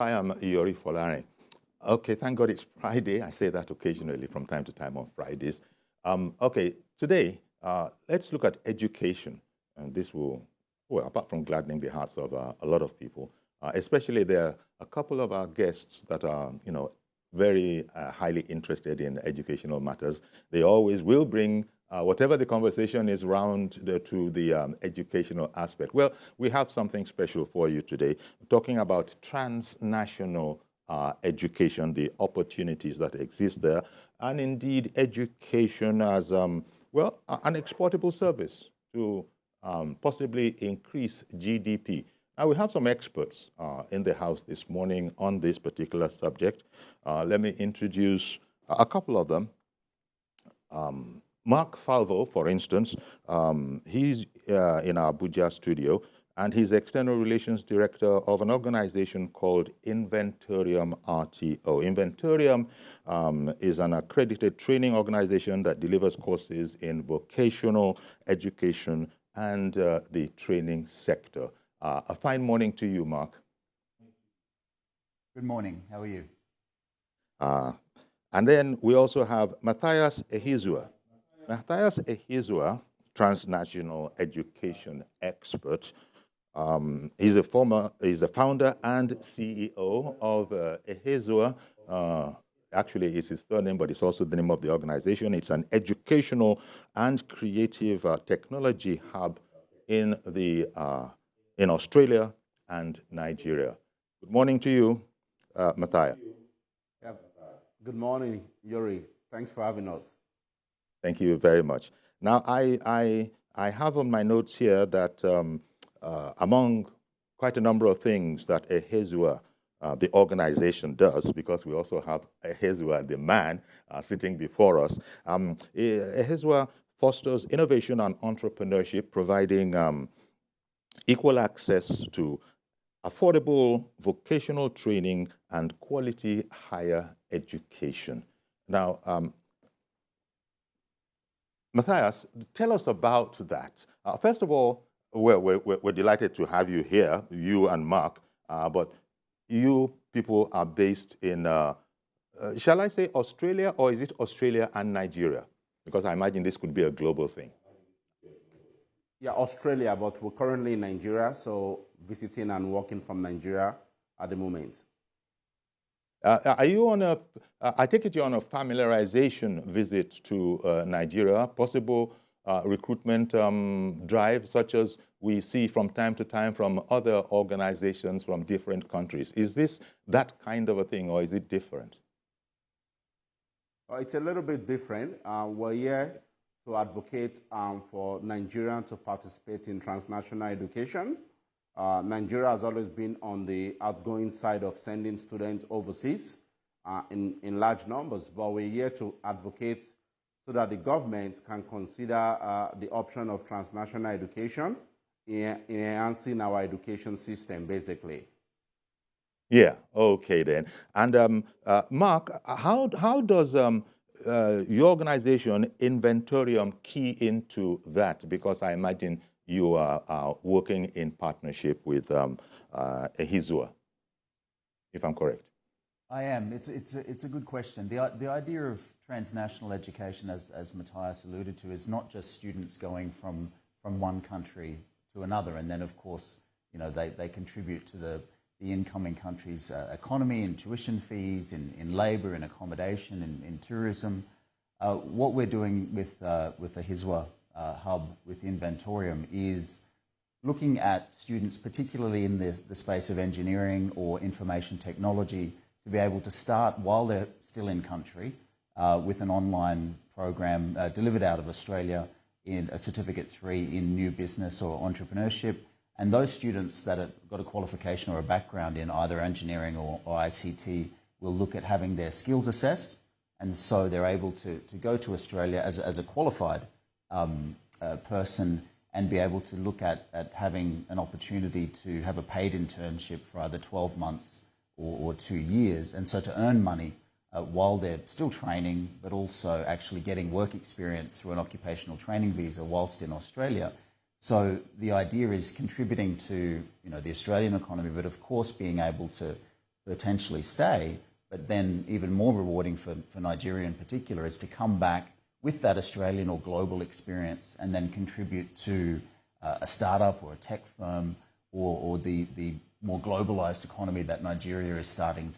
Hi, I'm Yori Folare. Okay, thank God it's Friday. I say that occasionally from time to time on Fridays. Okay, today, let's look at education. And this will, well, apart from gladdening the hearts of a lot of people, especially there are a couple of our guests that are, very highly interested in educational matters. They always will bring whatever the conversation is round to the educational aspect. Well, we have something special for you today, talking about transnational education, the opportunities that exist there, and indeed education as, well, an exportable service to possibly increase GDP. Now, we have some experts in the house this morning on this particular subject. Let me introduce a couple of them. Mark FALVO, for instance, he's in our Abuja studio, and he's External Relations Director of an organization called INVENTORIUM RTO. INVENTORIUM is an accredited training organization that delivers courses in vocational education and the training sector. A fine morning to you, Mark. Good morning. How are you? And then we also have MATTHIAS EHIZUA. MATTHIAS EHIZUA, transnational education expert. He's the founder and CEO of EHIZUA. Actually, it's his surname, but it's also the name of the organization. It's an educational and creative technology hub in Australia and Nigeria. Good morning to you, MATTHIAS. Yeah. Good morning, Yuri. Thanks for having us. Thank you very much. Now, I have on my notes here that among quite a number of things that EHIZUA, the organization, does, because we also have EHIZUA, the man, sitting before us, EHIZUA fosters innovation and entrepreneurship, providing equal access to affordable vocational training and quality higher education. Now, MATTHIAS, tell us about that. First of all, we're delighted to have you here, you and Mark, but you people are based in, shall I say Australia, or is it Australia and Nigeria? Because I imagine this could be a global thing. Yeah, Australia, but we're currently in Nigeria, so visiting and working from Nigeria at the moment. Are you on a, I take it you're on a familiarization visit to Nigeria, possible recruitment drive such as we see from time to time from other organizations from different countries. Is this that kind of a thing, or is it different? It's a little bit different. We're here to advocate for Nigeria to participate in transnational education. Nigeria has always been on the outgoing side of sending students overseas in large numbers, but we're here to advocate so that the government can consider the option of transnational education in enhancing our education system, basically. Yeah, okay then. And Mark, how does your organization, INVENTORIUM, key into that? Because I imagine you are working in partnership with EHIZUA, if I'm correct. I am. It's a good question. The idea of transnational education, as MATTHIAS alluded to, is not just students going from one country to another, and then of course, they contribute to the incoming country's economy and tuition fees, in labour, in accommodation, in tourism. What we're doing with the EHIZUA hub with INVENTORIUM is looking at students, particularly in the space of engineering or information technology, to be able to start while they're still in country with an online program delivered out of Australia in a Certificate 3 in new business or entrepreneurship. And those students that have got a qualification or a background in either engineering or ICT will look at having their skills assessed, and so they're able to go to Australia as a qualified person and be able to look at having an opportunity to have a paid internship for either 12 months or 2 years, and so to earn money while they're still training, but also actually getting work experience through an occupational training visa whilst in Australia. So the idea is contributing to the Australian economy, but of course being able to potentially stay, but then even more rewarding for Nigeria in particular is to come back with that Australian or global experience and then contribute to a startup or a tech firm or the more globalized economy that Nigeria is starting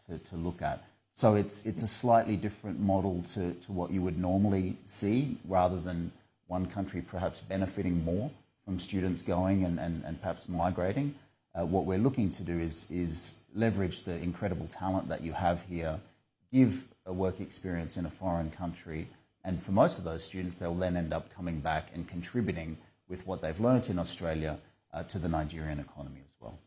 to look at. So it's a slightly different model to what you would normally see, rather than one country perhaps benefiting more from students going and perhaps migrating. What we're looking to do is leverage the incredible talent that you have here, give a work experience in a foreign country, and for most of those students, they'll then end up coming back and contributing with what they've learnt in Australia to the Nigerian economy as well.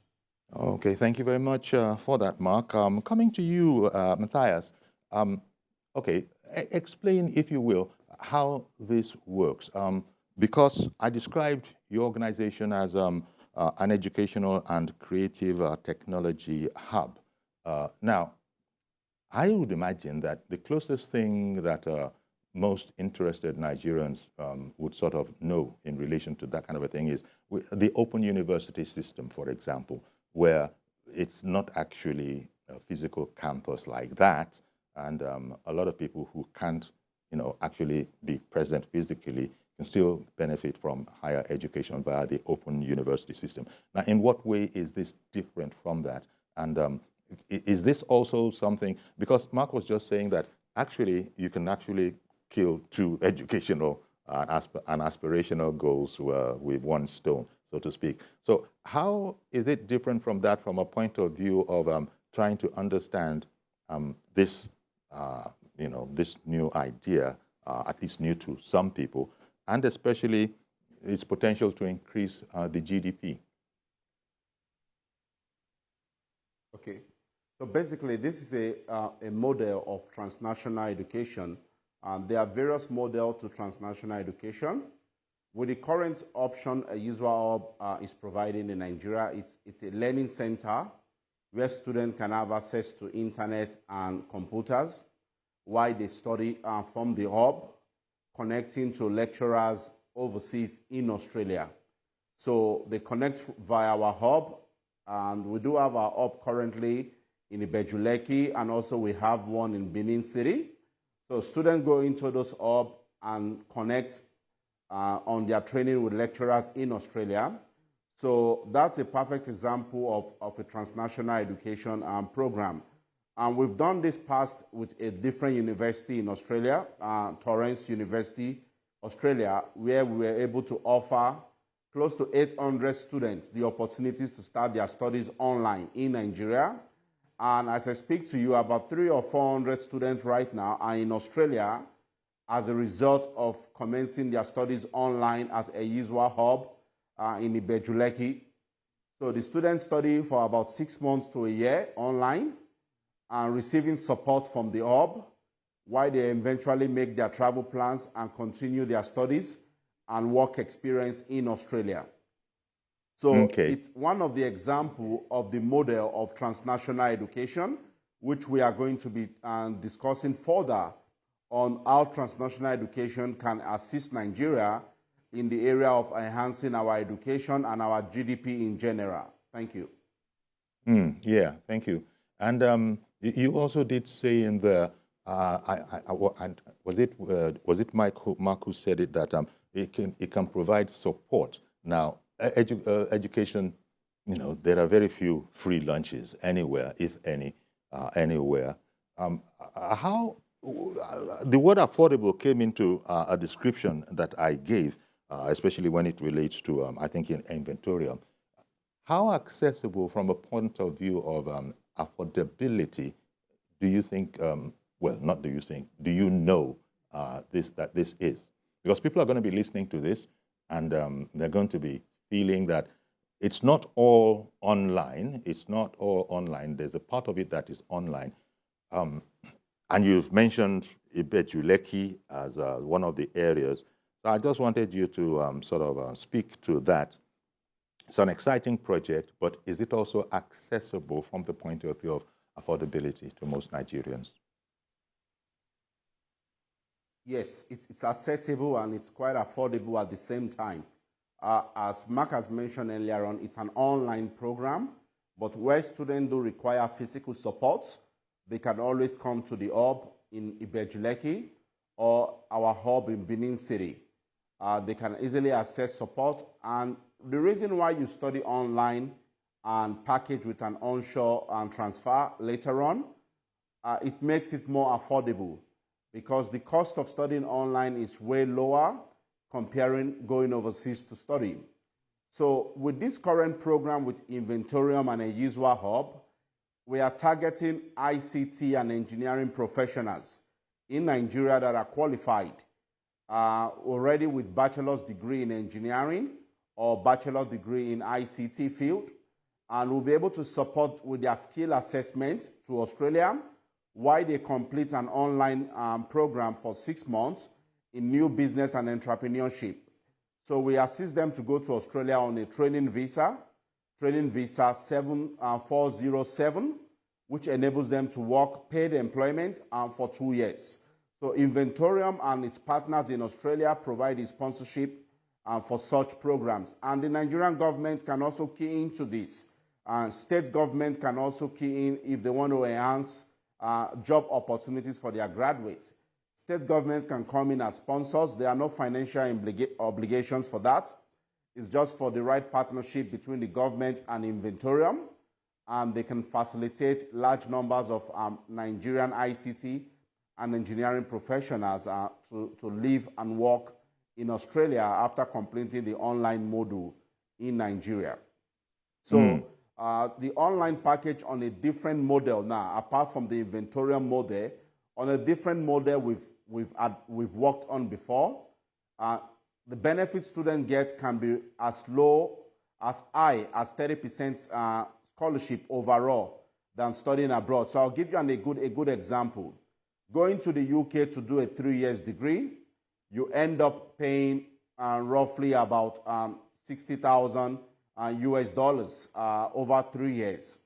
Okay, thank you very much for that, Mark. Coming to you, Matthias. Okay, explain, if you will, how this works. Because I described your organization as an educational and creative technology hub. Now, I would imagine that the closest thing that most interested Nigerians would sort of know in relation to that kind of a thing is the open university system, for example, where it's not actually a physical campus like that, and a lot of people who can't, actually be present physically can still benefit from higher education via the open university system. Now, in what way is this different from that? And is this also something, because Mark was just saying that actually you can actually kill two educational and aspirational goals with one stone, so to speak. So how is it different from that, from a point of view of trying to understand this, this new idea, at least new to some people, and especially its potential to increase the GDP? Okay. So basically, this is a model of transnational education. There are various models to transnational education. With the current option EHIZUA is providing in Nigeria, it's a learning center where students can have access to internet and computers while they study from the hub, connecting to lecturers overseas in Australia. So they connect via our hub, and we do have our hub currently in Ibejuleki, and also we have one in Benin City. So students go into those hubs and connect on their training with lecturers in Australia. So that's a perfect example of a transnational education program. And we've done this past with a different university in Australia, Torrens University, Australia, where we were able to offer close to 800 students the opportunities to start their studies online in Nigeria. And as I speak to you, about 300 or 400 students right now are in Australia as a result of commencing their studies online at EHIZUA Hub in Ibejuleki. So the students study for about 6 months to a year online and receiving support from the hub, while they eventually make their travel plans and continue their studies and work experience in Australia. So it's one of the examples of the model of transnational education, which we are going to be discussing further on how transnational education can assist Nigeria in the area of enhancing our education and our GDP in general. Thank you. Yeah, thank you. And you also did say in the, was it Mark who said it, that it can provide support. Now, education, there are very few free lunches anywhere, if any, anywhere. How the word affordable came into a description that I gave, especially when it relates to, I think, in INVENTORIUM. How accessible, from a point of view of affordability, do you think, well, not do you think, do you know that this is? Because people are going to be listening to this, and they're going to be feeling that it's not all online. It's not all online. There's a part of it that is online. And you've mentioned Ibejuleki as one of the areas. So I just wanted you to sort of speak to that. It's an exciting project, but is it also accessible from the point of view of affordability to most Nigerians? Yes, it's accessible and it's quite affordable at the same time. As Mark has mentioned earlier on, it's an online program, But where students do require physical support, they can always come to the hub in Ibejuleki or our hub in Benin City. They can easily access support. And the reason why you study online and package with an onshore and transfer later on, it makes it more affordable because the cost of studying online is way lower comparing going overseas to study. So with this current program with INVENTORIUM and EHIZUA Hub, we are targeting ICT and engineering professionals in Nigeria that are qualified already with bachelor's degree in engineering or bachelor's degree in ICT field, and will be able to support with their skill assessment to Australia while they complete an online program for 6 months in new business and entrepreneurship. So we assist them to go to Australia on a training visa 7407, which enables them to work paid employment for 2 years. So INVENTORIUM and its partners in Australia provide a sponsorship for such programs. And the Nigerian government can also key into this. State government can also key in if they want to enhance job opportunities for their graduates. State government can come in as sponsors. There are no financial obligations for that. It's just for the right partnership between the government and INVENTORIUM, and they can facilitate large numbers of Nigerian ICT and engineering professionals to live and work in Australia after completing the online module in Nigeria. So the online package on a different model now, apart from the INVENTORIUM model, on a different model we've worked on before. The benefit students get can be as high as 30% scholarship overall than studying abroad. So I'll give you a good example. Going to the UK to do a 3 years degree, you end up paying roughly about 60,000 US dollars over 3 years.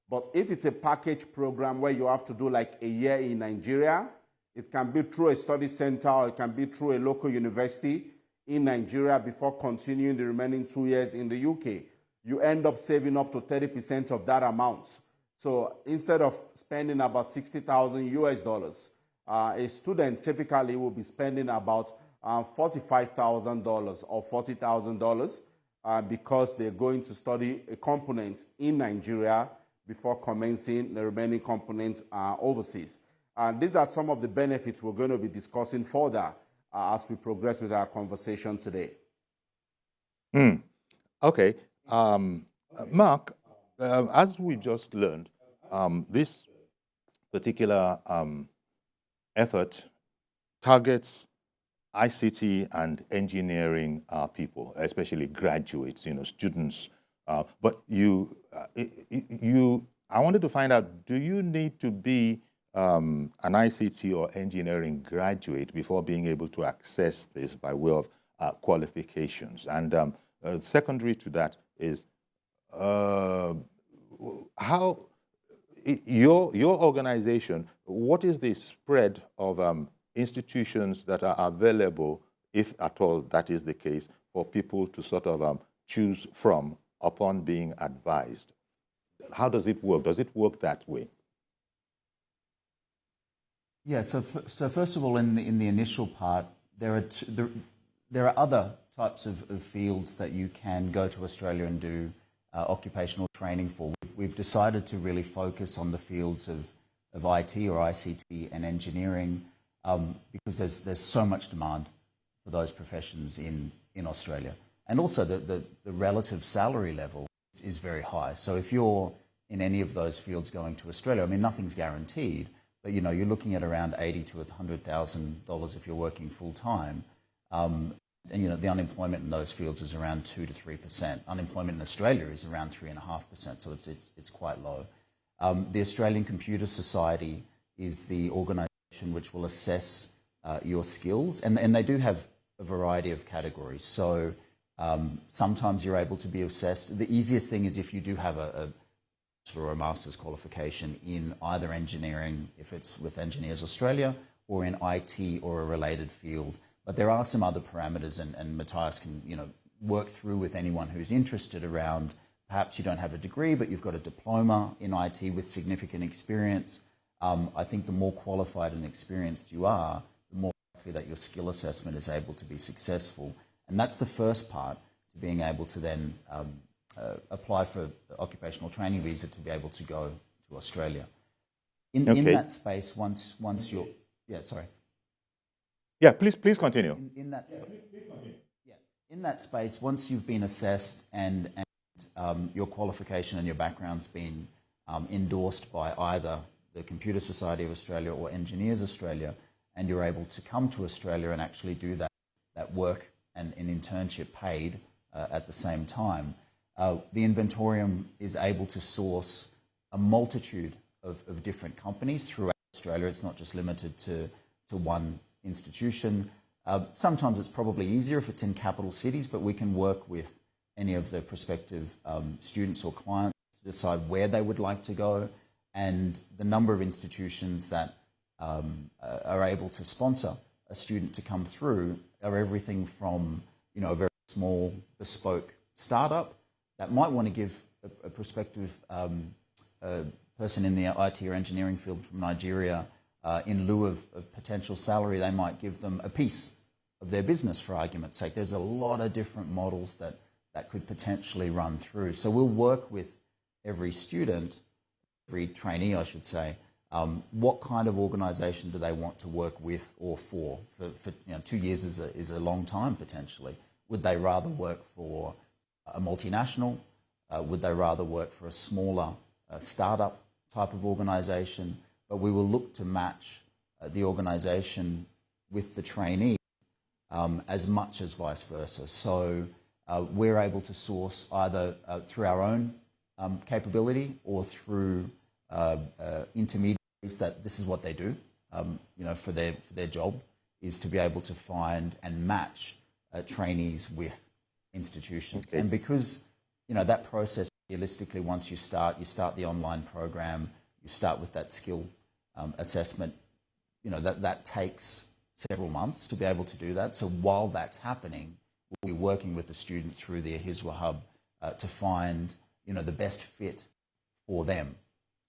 But if it's a package program where you have to do like a year in Nigeria, it can be through a study center or it can be through a local university in Nigeria before continuing the remaining 2 years in the UK. You end up saving up to 30% of that amount. So instead of spending about 60,000 US dollars, a student typically will be spending about $45,000 or $40,000 because they're going to study a component in Nigeria before commencing the remaining components overseas. These are some of the benefits we're going to be discussing further as we progress with our conversation today. Okay. Mark, as we just learned, this particular effort targets ICT and engineering people, especially graduates, students. But I wanted to find out, do you need to be an ICT or engineering graduate before being able to access this by way of qualifications? And secondary to that is how your organization, what is the spread of institutions that are available, if at all that is the case, for people to sort of choose from upon being advised? How does it work? Does it work that way? Yeah, so first of all, in the initial part, there are other types of fields that you can go to Australia and do occupational training for. We've decided to really focus on the fields of IT or ICT and engineering because there's so much demand for those professions in Australia. And also the relative salary level is very high. So if you're in any of those fields going to Australia, I mean, nothing's guaranteed, but you're looking at around $80,000 to $100,000 if you're working full time. And the unemployment in those fields is around 2 to 3%. Unemployment in Australia is around 3.5%, so it's quite low. The Australian Computer Society is the organisation which will assess your skills, and they do have a variety of categories. So sometimes you're able to be assessed. The easiest thing is if you do have a bachelor or a master's qualification in either engineering, if it's with Engineers Australia, or in IT or a related field. But there are some other parameters, and Matthias can work through with anyone who's interested around perhaps you don't have a degree, but you've got a diploma in IT with significant experience. I think the more qualified and experienced you are, the more likely that your skill assessment is able to be successful. And that's the first part to being able to then apply for the occupational training visa to be able to go to Australia. In that space, once you're... Yeah, sorry. Yeah, please continue. In that space, once you've been assessed and your qualification and your background's been endorsed by either the Computer Society of Australia or Engineers Australia, and you're able to come to Australia and actually do that work and an internship paid at the same time, the Inventorium is able to source a multitude of different companies throughout Australia. It's not just limited to one institution. Sometimes it's probably easier if it's in capital cities, but we can work with any of the prospective students or clients to decide where they would like to go. And the number of institutions that are able to sponsor a student to come through are everything from, a very small bespoke startup that might want to give a prospective person in the IT or engineering field from Nigeria, in lieu of potential salary, they might give them a piece of their business, for argument's sake. There's a lot of different models that could potentially run through. So we'll work with every student, every trainee, I should say, what kind of organisation do they want to work with or for? For 2 years is a long time, potentially. Would they rather work for a multinational? Would they rather work for a smaller startup type of organisation? But we will look to match the organisation with the trainee as much as vice versa. So we're able to source either through our own capability or through intermediaries that this is what they do, for their job, is to be able to find and match trainees with institutions. Okay. And because, that process, realistically, once you start the online program, you start with that skill assessment, that takes several months to be able to do that. So while that's happening, we'll be working with the student through the EHIZUA hub to find, the best fit for them.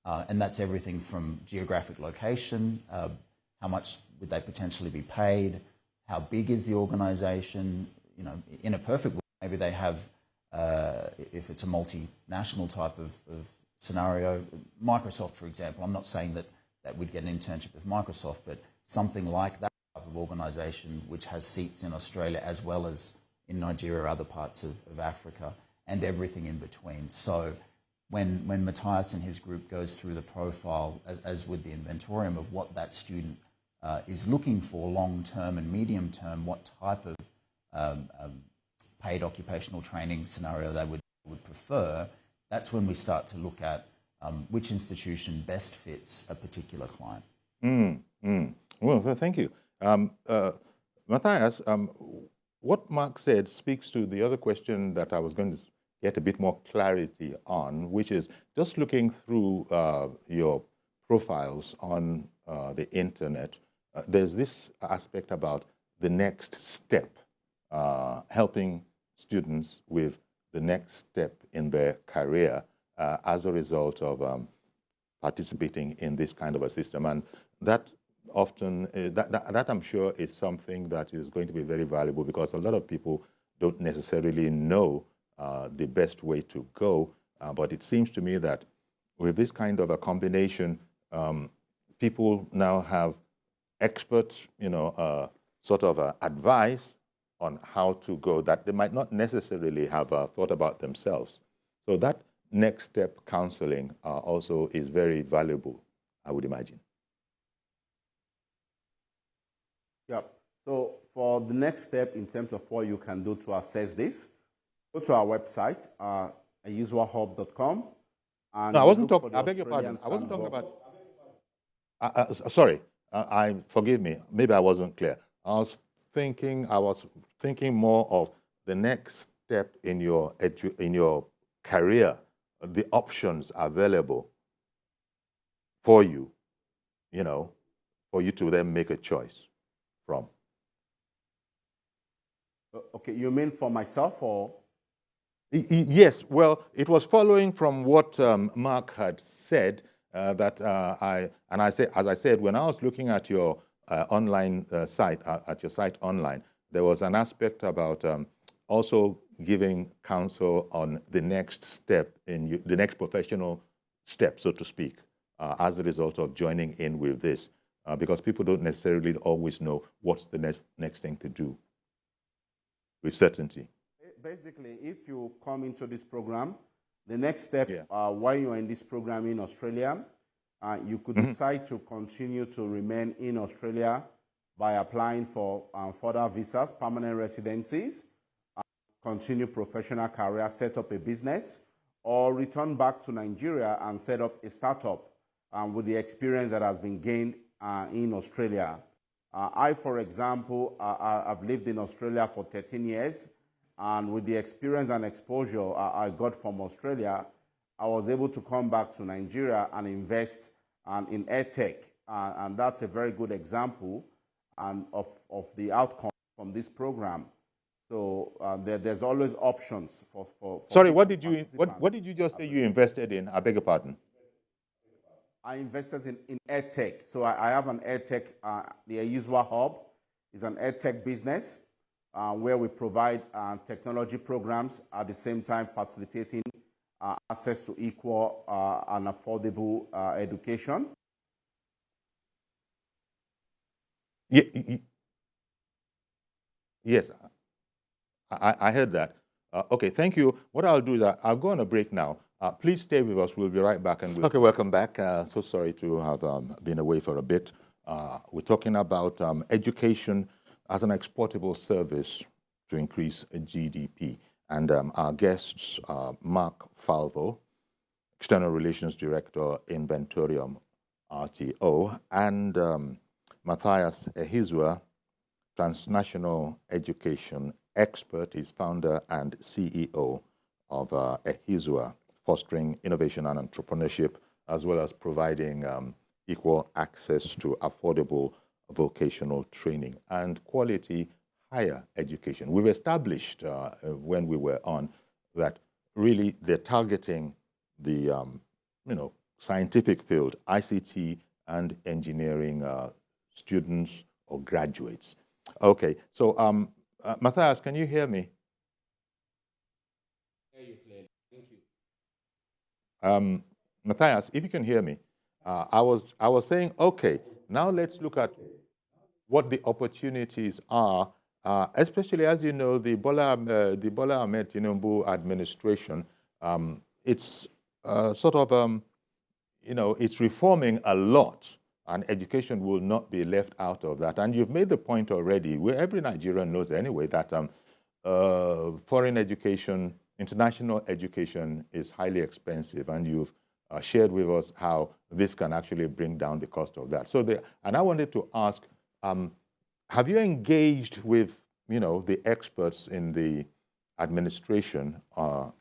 And that's everything from geographic location, how much would they potentially be paid, how big is the organisation. In a perfect world, maybe they have, if it's a multinational type of scenario, Microsoft, for example. I'm not saying that we'd get an internship with Microsoft, but something like that type of organisation which has seats in Australia as well as in Nigeria or other parts of Africa, and everything in between. So when MATTHIAS and his group goes through the profile, as with the Inventorium, of what that student is looking for long-term and medium-term, what type of paid occupational training scenario they would prefer, that's when we start to look at which institution best fits a particular client. Well, thank you. Matthias, what Mark said speaks to the other question that I was going to get a bit more clarity on, which is just looking through your profiles on the internet, there's this aspect about the next step, helping students with the next step in their career as a result of participating in this kind of a system. And that often, that I'm sure is something that is going to be very valuable, because a lot of people don't necessarily know the best way to go. But it seems to me that with this kind of a combination, people now have expert, sort of advice on how to go that they might not necessarily have thought about themselves. So that next step counseling also is very valuable, I would imagine. Yep. So for the next step in terms of what you can do to assess this, go to our website, EHIZUAHub.com. No, I wasn't talking, I beg your pardon, I wasn't talking about, sorry, forgive me, maybe I wasn't clear. I was thinking more of the next step in your career, the options available for you, for you to then make a choice from. Okay, you mean for myself or? Yes, well, it was following from what Mark had said that as I said, when I was looking at your online site, at your site online, there was an aspect about also giving counsel on the next step in the next professional step, so to speak, as a result of joining in with this, because people don't necessarily always know what's the next thing to do with certainty. Basically, if you come into this program, the next step, while you're in this program in Australia, you could decide to continue to remain in Australia by applying for further visas, permanent residencies, continue professional career, set up a business, or return back to Nigeria and set up a startup with the experience that has been gained in Australia. I, for example, I've lived in Australia for 13 years, and with the experience and exposure I got from Australia, I was able to come back to Nigeria and invest in EdTech. And that's a very good example of the outcome from this program. So there's always options for Sorry, what did you just say you invested in? I beg your pardon. I invested in EdTech. So I have an EdTech, the EHIZUA Hub is an EdTech business where we provide technology programs at the same time facilitating access to equal and affordable education. Yes, I heard that. Okay, thank you. What I'll do is I'll go on a break now. Please stay with us. We'll be right back. Okay, welcome back. So sorry to have been away for a bit. We're talking about education as an exportable service to increase GDP. And our guests are Mark FALVO, External Relations Director, INVENTORIUM, RTO, and MATTHIAS EHIZUA, Transnational Education Expert. He's founder and CEO of EHIZUA, fostering innovation and entrepreneurship, as well as providing equal access to affordable vocational training and quality higher education. We've established when we were on that really they're targeting the scientific field, ICT and engineering students or graduates. Okay, so Matthias, can you hear me? Hear you clearly. Thank you. Matthias, if you can hear me, I was saying, okay, now let's look at what the opportunities are, especially as you know, the Bola Ahmed Tinubu administration. It's sort of it's reforming a lot, and education will not be left out of that. And you've made the point already, where every Nigerian knows anyway, that foreign education, international education is highly expensive, and you've shared with us how this can actually bring down the cost of that. So, and I wanted to ask, have you engaged with, the experts in the administration,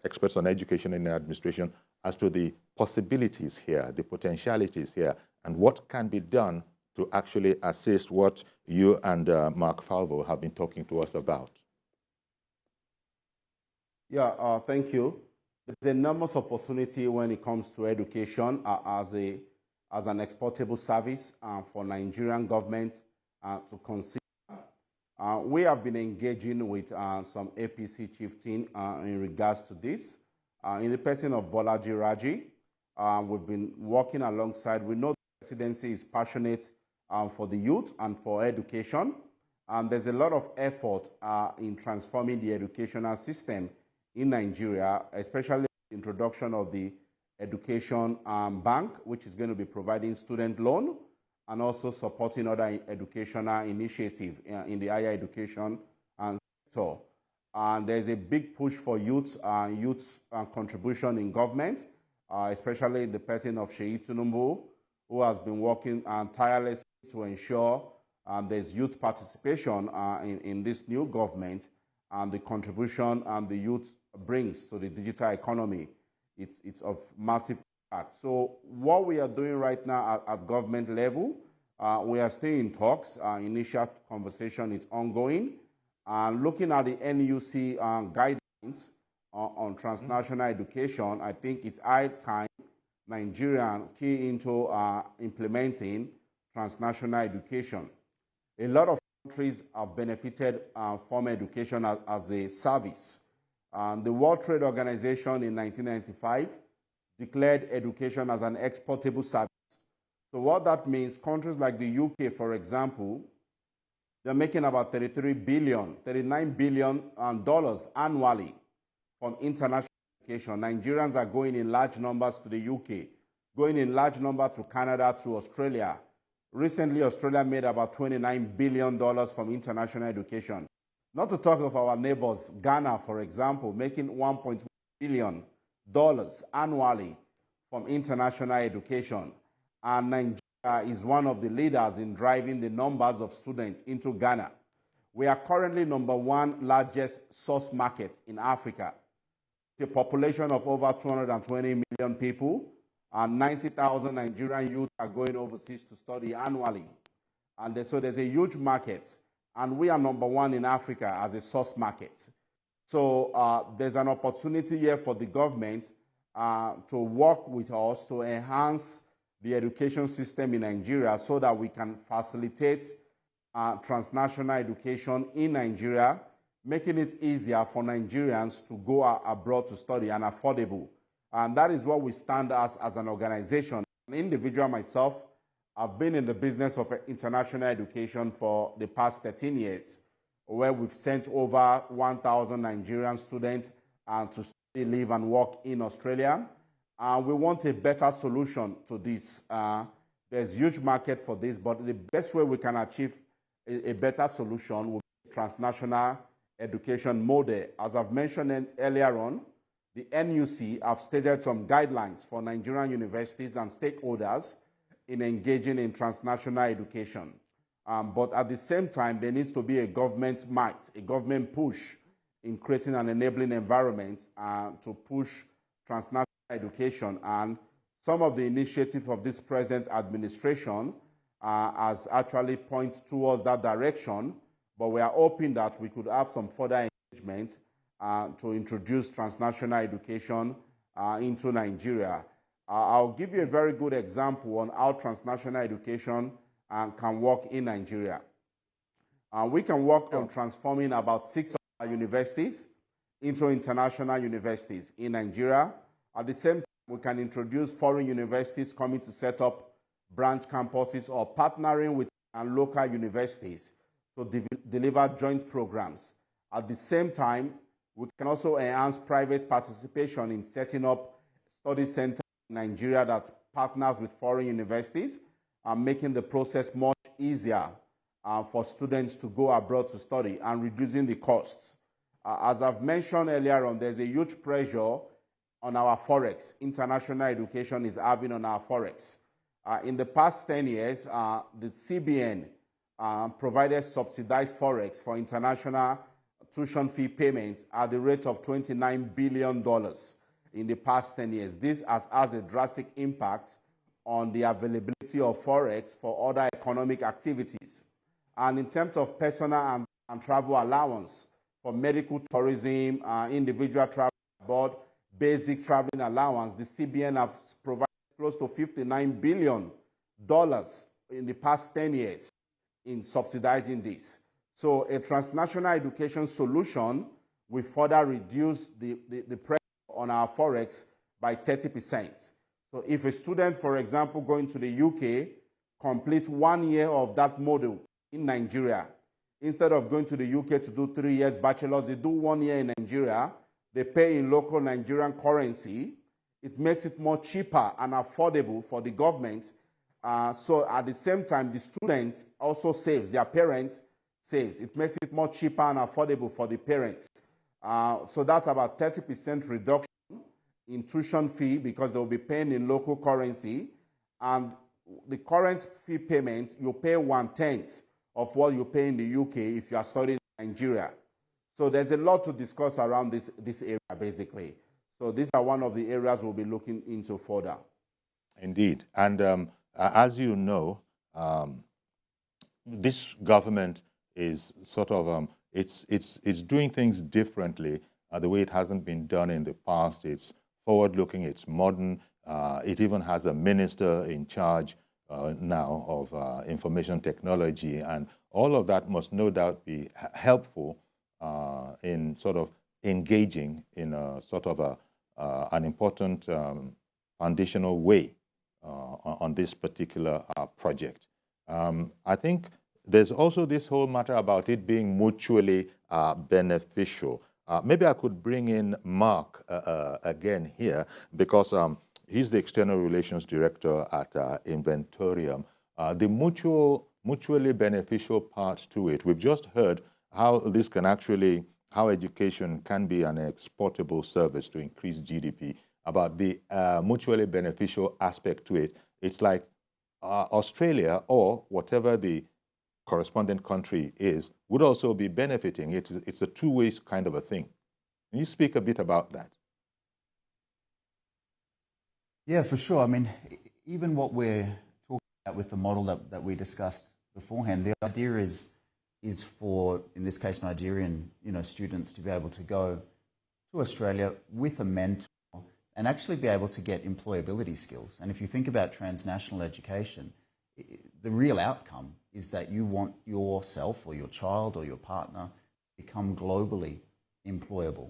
experts on education in the administration, as to the possibilities here, the potentialities here, and what can be done to actually assist what you and Mark FALVO have been talking to us about? Yeah, thank you. There's enormous opportunity when it comes to education as an exportable service for Nigerian government to consider. We have been engaging with some APC chieftain in regards to this. In the person of Bolaji Raji, we've been working alongside. We know the presidency is passionate for the youth and for education. There's a lot of effort in transforming the educational system in Nigeria, especially the introduction of the Education Bank, which is going to be providing student loan and also supporting other educational initiatives in the higher education sector. And there's a big push for youth contribution in government, especially in the person of Sheyi Tinubu, who has been working tirelessly to ensure there's youth participation in this new government, and the contribution the youth brings to the digital economy. It's of massive impact. So what we are doing right now at government level, we are still in talks. Initial conversation is ongoing. Looking at the NUC guidelines, on transnational education, I think it's high time Nigeria key into implementing transnational education. A lot of countries have benefited from education as a service. The World Trade Organization in 1995 declared education as an exportable service. So what that means, countries like the UK, for example, they're making about $39 billion annually from international education. Nigerians are going in large numbers to the UK, going in large numbers to Canada, to Australia. Recently, Australia made about $29 billion from international education. Not to talk of our neighbors, Ghana, for example, making $1.1 billion annually from international education. And Nigeria is one of the leaders in driving the numbers of students into Ghana. We are currently #1 largest source market in Africa. The population of over 220 million people, and 90,000 Nigerian youth are going overseas to study annually. And so there's a huge market, and we are #1 in Africa as a source market. So there's an opportunity here for the government to work with us to enhance the education system in Nigeria so that we can facilitate transnational education in Nigeria, making it easier for Nigerians to go abroad to study and affordable. And that is what we stand as an organization. An individual myself, I've been in the business of international education for the past 13 years, where we've sent over 1,000 Nigerian students to study, live, and work in Australia. We want a better solution to this. There's huge market for this, but the best way we can achieve a better solution will be transnational education model. As I've mentioned earlier on, the NUC have stated some guidelines for Nigerian universities and stakeholders in engaging in transnational education. But at the same time, there needs to be a government might, a government push in creating an enabling environment to push transnational education. And some of the initiatives of this present administration has actually points towards that direction, but we are hoping that we could have some further engagement to introduce transnational education into Nigeria. I'll give you a very good example on how transnational education can work in Nigeria. We can work on transforming about 6 of our universities into international universities in Nigeria. At the same time, we can introduce foreign universities coming to set up branch campuses or partnering with local universities to deliver joint programs. At the same time, we can also enhance private participation in setting up study centers in Nigeria that partners with foreign universities, making the process much easier for students to go abroad to study and reducing the costs. As I've mentioned earlier on, there's a huge pressure on our forex. International education is having on our forex. In the past 10 years, the CBN provided subsidized forex for international tuition fee payments at the rate of $29 billion in the past 10 years. This has had a drastic impact on the availability of forex for other economic activities. And in terms of personal and travel allowance for medical tourism, individual travel abroad, basic traveling allowance, the CBN has provided close to $59 billion in the past 10 years in subsidizing this. So a transnational education solution will further reduce the pressure on our forex by 30%. So if a student, for example, going to the UK, completes 1 year of that module in Nigeria, instead of going to the UK to do 3 years bachelor's, they do 1 year in Nigeria, they pay in local Nigerian currency. It makes it more cheaper and affordable for the government. So at the same time, the students also saves, their parents saves. It makes it more cheaper and affordable for the parents. So that's about 30% reduction in tuition fee because they'll be paying in local currency. And the current fee payment, you pay 1/10 of what you pay in the UK if you are studying in Nigeria. So there's a lot to discuss around this area, basically. So these are one of the areas we'll be looking into further. Indeed. And as you know, this government is sort of, it's doing things differently the way it hasn't been done in the past. It's forward-looking, it's modern. It even has a minister in charge now of information technology, and all of that must no doubt be helpful in sort of engaging in a sort of an important foundational way on this particular project. I think there's also this whole matter about it being mutually beneficial. Maybe I could bring in Mark again here, because he's the External Relations Director at INVENTORIUM. The mutually beneficial part to it, we've just heard how this can actually, how education can be an exportable service to increase GDP. About the mutually beneficial aspect to it, it's like Australia or whatever the correspondent country is would also be benefiting. It's a two-way kind of a thing. Can you speak a bit about that? Yeah, for sure. I mean, even what we're talking about with the model that we discussed beforehand, the idea is for, in this case, Nigerian students to be able to go to Australia with a mentor and actually be able to get employability skills. And if you think about transnational education, the real outcome is that you want yourself or your child or your partner to become globally employable.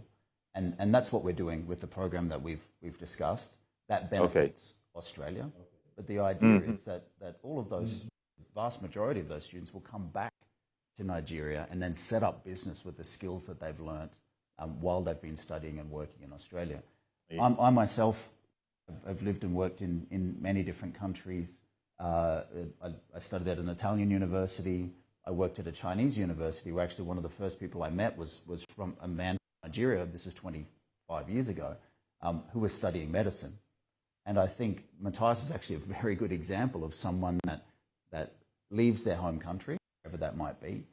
And that's what we're doing with the program that we've discussed. That benefits Australia. But the idea is that all of those, vast majority of those students will come back to Nigeria and then set up business with the skills that they've learnt while they've been studying and working in Australia. Yeah. I myself have lived and worked in many different countries. I studied at an Italian university. I worked at a Chinese university where actually one of the first people I met was from a man from Nigeria, this was 25 years ago, who was studying medicine. And I think Matthias is actually a very good example of someone that leaves their home country, wherever that might be,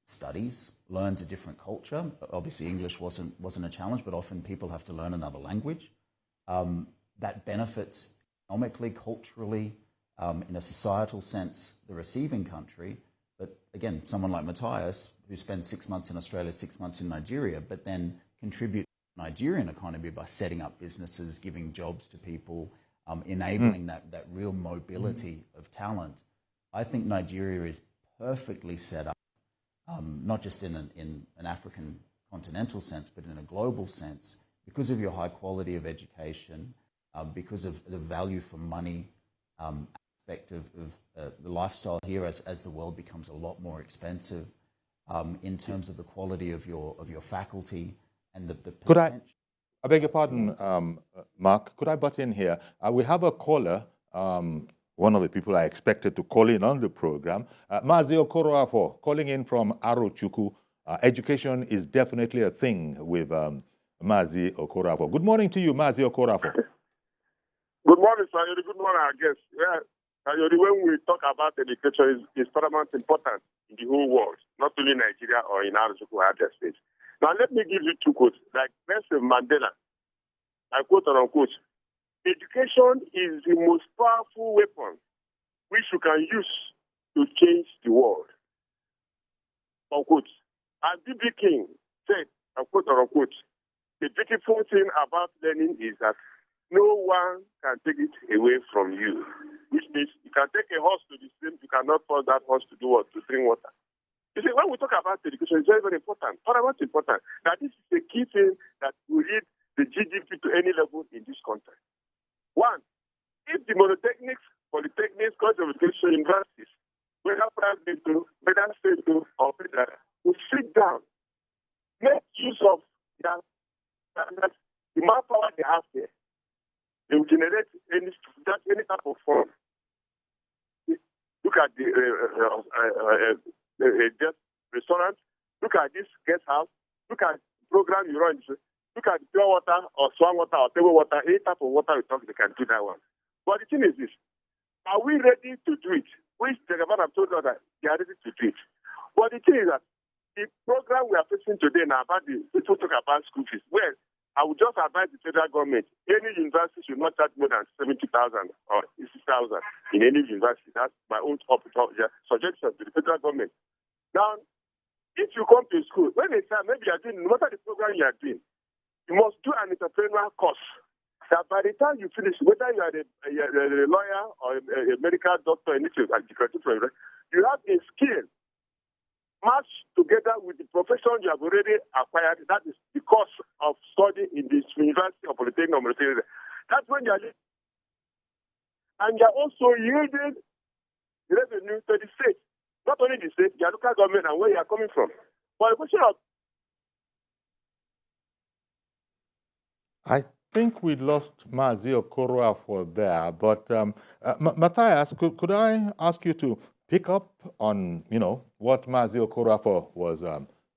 studies, learns a different culture. Obviously, English wasn't a challenge, but often people have to learn another language. That benefits economically, culturally, in a societal sense, the receiving country. But again, someone like Matthias, who spends 6 months in Australia, 6 months in Nigeria, but then contribute to the Nigerian economy by setting up businesses, giving jobs to people, enabling that real mobility of talent. I think Nigeria is perfectly set up, not just in an African continental sense, but in a global sense, because of your high quality of education, because of the value for money aspect of the lifestyle here as the world becomes a lot more expensive, in terms of the quality of your faculty and the potential. I beg your pardon, Mark, could I butt in here? We have a caller, one of the people I expected to call in on the program, Mazi OKOROAFOR, calling in from AROCHUKWU. Education is definitely a thing with Mazi OKOROAFOR. Good morning to you, Mazi OKOROAFOR. Good morning, sir. Good morning, I guess. Yeah, when we talk about education, is paramount important in the whole world, not only Nigeria or in AROCHUKWU State. Now, let me give you two quotes. Like Nelson Mandela, I quote and unquote, education is the most powerful weapon which you can use to change the world. Unquote. As B.B. King said, unquote or unquote, the beautiful thing about learning is that no one can take it away from you. Which means you can take a horse to the stream, you cannot force that horse to do what? To drink water. You see, when we talk about education, it's very, very important. Paramount important. That this is a key thing that will lead the GDP to any level in this country. One, if the monotechnics, polytechnics, college of education, universities, whether private, whether state or federal, will sit down, make use of the manpower they have there, they will generate any type of form. Look at the just restaurant, look at this guest house, look at the program you run, look at pure water or swan water or table water, any type of water you talk, they can do that one. But the thing is this, are we ready to do it? Which the government have told us that they are ready to do it. But the thing is that the program we are facing today now about the people talk about school fees. Well, I would just advise the federal government, any university should not charge more than 70,000 or 60,000 in any university. That's my own suggestion to the federal government. Now, if you come to school, when it's time, maybe you are doing, no matter the program you are doing, you must do an entrepreneurial course. That by the time you finish, whether you are a lawyer or a medical doctor, anything like you have a skill matched together with the profession you have already acquired. That is the course of study in this university or polytechnic or military. That's when you are, and you are also yielding revenue to the state. Not only the state, your local government and where you are coming from. For a question of, I think we lost Mazi OKOROAFOR there, but Matthias, could I ask you to pick up on, what Mazi OKOROAFOR was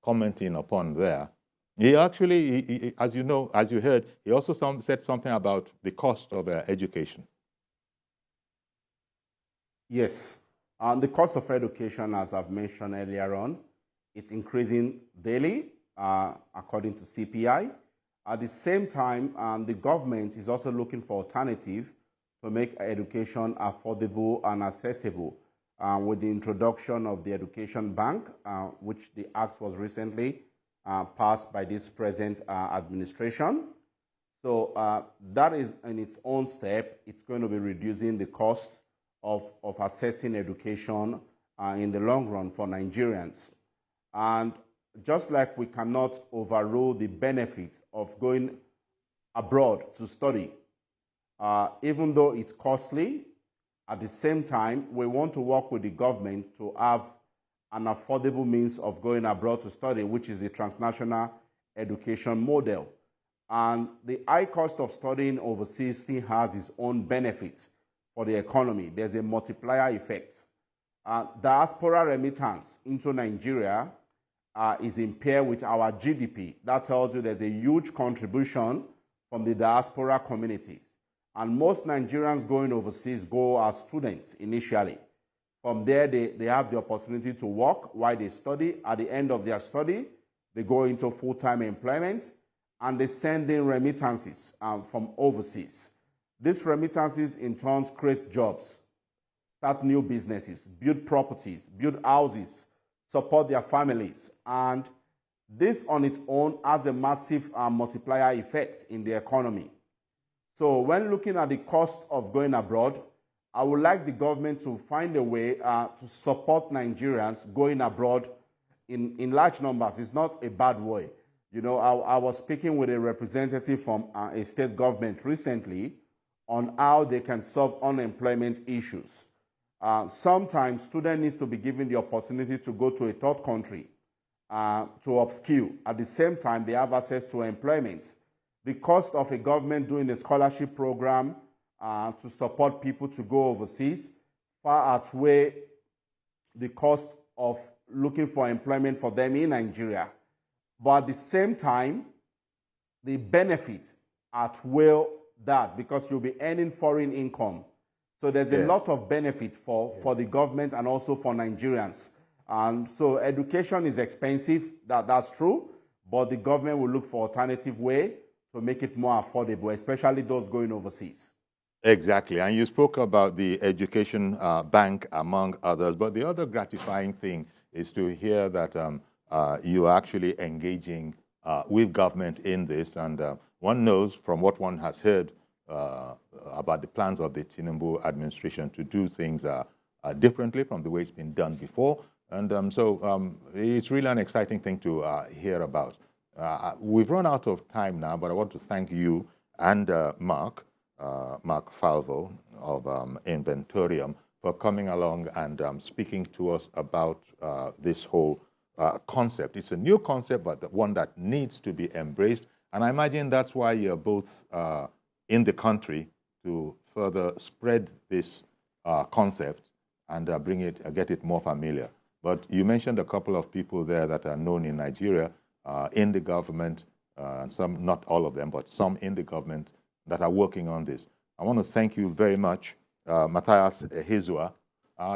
commenting upon there? He actually, as you heard, he also said something about the cost of education. Yes. The cost of education, as I've mentioned earlier on, it's increasing daily, according to CPI. At the same time, the government is also looking for alternatives to make education affordable and accessible. With the introduction of the Education Bank, which the act was recently passed by this present administration. So that is in its own step, it's going to be reducing the cost of accessing education in the long run for Nigerians. And just like we cannot overrule the benefits of going abroad to study, even though it's costly, at the same time, we want to work with the government to have an affordable means of going abroad to study, which is the transnational education model. And the high cost of studying overseas still has its own benefits for the economy. There's a multiplier effect. Diaspora remittance into Nigeria is impaired with our GDP. That tells you there's a huge contribution from the diaspora communities. And most Nigerians going overseas go as students initially. From there, they have the opportunity to work while they study. At the end of their study, they go into full-time employment, and they send in remittances from overseas. These remittances, in turn, create jobs, start new businesses, build properties, build houses, support their families. And this on its own has a massive multiplier effect in the economy. So when looking at the cost of going abroad, I would like the government to find a way to support Nigerians going abroad in large numbers. It's not a bad way. I was speaking with a representative from a state government recently on how they can solve unemployment issues. Sometimes students need to be given the opportunity to go to a third country to upskill. At the same time, they have access to employment. The cost of a government doing a scholarship program to support people to go overseas far outweigh the cost of looking for employment for them in Nigeria. But at the same time, the benefits outweigh that because you'll be earning foreign income. So there's a lot of benefit for the government and also for Nigerians. And so education is expensive, that's true, but the government will look for alternative way to make it more affordable, especially those going overseas. Exactly. And you spoke about the education bank, among others. But the other gratifying thing is to hear that you are actually engaging with government in this. And one knows from what one has heard about the plans of the Tinubu administration to do things differently from the way it's been done before. And so it's really an exciting thing to hear about. We've run out of time now, but I want to thank you and Mark FALVO of INVENTORIUM for coming along and speaking to us about this whole concept. It's a new concept, but one that needs to be embraced. And I imagine that's why you're both in the country to further spread this concept and get it more familiar. But you mentioned a couple of people there that are known in Nigeria, in the government, and some, not all of them, but some in the government that are working on this. I want to thank you very much, MATTHIAS EHIZUA.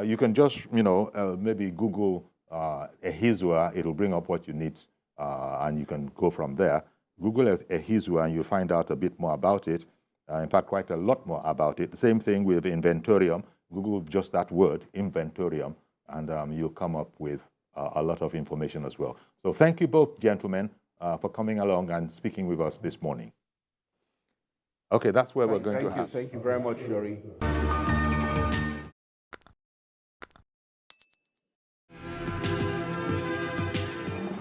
You can just, maybe Google EHIZUA. It'll bring up what you need, and you can go from there. Google EHIZUA, and you'll find out a bit more about it. In fact, quite a lot more about it. The same thing with INVENTORIUM. Google just that word, INVENTORIUM, and you'll come up with a lot of information as well. So thank you both, gentlemen, for coming along and speaking with us this morning. Okay, that's where we're going to have. Thank you very much, Yori.